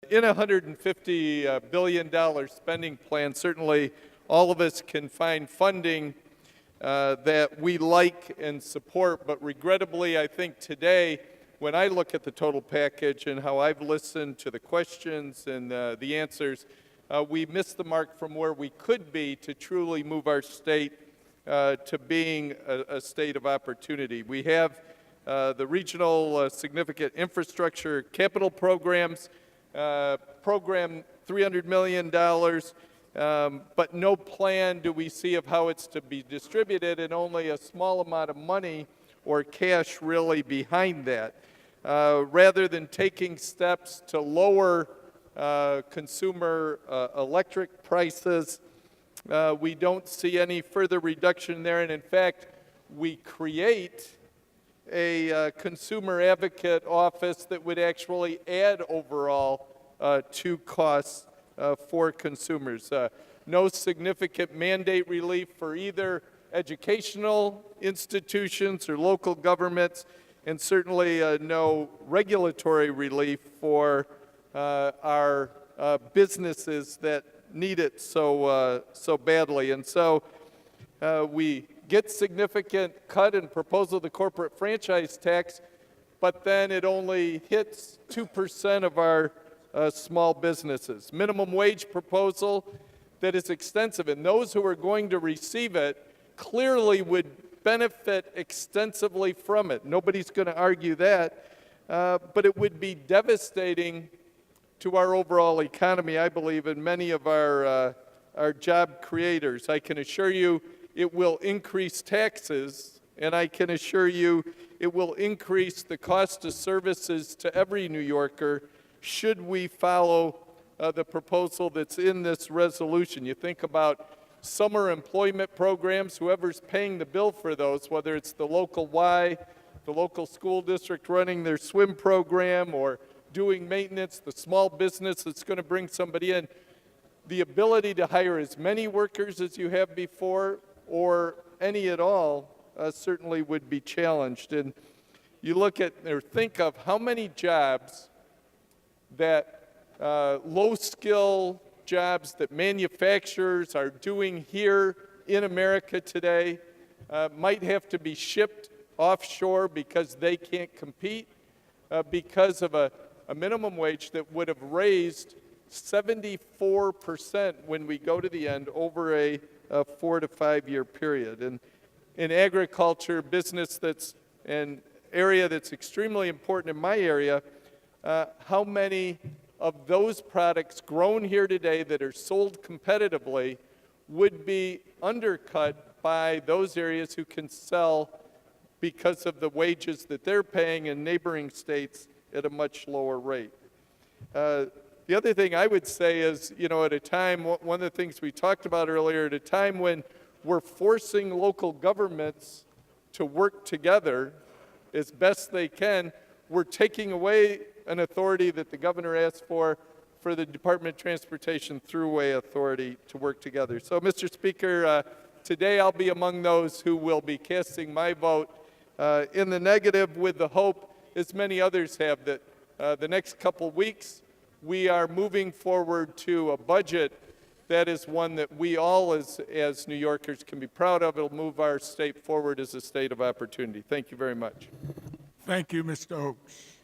In a $150 billion spending plan, certainly all of us can find funding that we like and support, but regrettably, I think today, when I look at the total package and how I've listened to the questions and the answers, we missed the mark from where we could be to truly move our state to being a state of opportunity. We have the regional significant infrastructure capital programs, program $300 million, but no plan do we see of how it's to be distributed, and only a small amount of money or cash really behind that. Rather than taking steps to lower consumer electric prices, we don't see any further reduction there, and in fact, we create a consumer advocate office that would actually add overall to costs for consumers. No significant mandate relief for either educational institutions or local governments, and certainly no regulatory relief for our businesses that need it so badly. And so we get significant cut in proposal of the corporate franchise tax, but then it only hits 2% of our small businesses. Minimum wage proposal that is extensive, and those who are going to receive it clearly would benefit extensively from it. Nobody's going to argue that, but it would be devastating to our overall economy, I believe, and many of our job creators. I can assure you it will increase taxes, and I can assure you it will increase the cost of services to every New Yorker should we follow the proposal that's in this resolution. You think about summer employment programs, whoever's paying the bill for those, whether it's the local Y, the local school district running their swim program, or doing maintenance, the small business that's going to bring somebody in, the ability to hire as many workers as you have before or any at all certainly would be challenged. And you look at or think of how many jobs that low-skill jobs that manufacturers are doing here in America today might have to be shipped offshore because they can't compete because of a minimum wage that would have raised 74% when we go to the end over a 4 to 5 year period. And in agriculture, business that's an area that's extremely important in my area, how many of those products grown here today that are sold competitively would be undercut by those areas who can sell because of the wages that they're paying in neighboring states at a much lower rate. The other thing I would say is, at a time, one of the things we talked about earlier, at a time when we're forcing local governments to work together as best they can, we're taking away an authority that the governor asked for the Department of Transportation Thruway Authority to work together. So, Mr. Speaker, today I'll be among those who will be casting my vote in the negative, with the hope, as many others have, that the next couple weeks we are moving forward to a budget that is one that we all as New Yorkers can be proud of. It'll move our state forward as a state of opportunity. Thank you very much. Thank you, Mr. Oaks.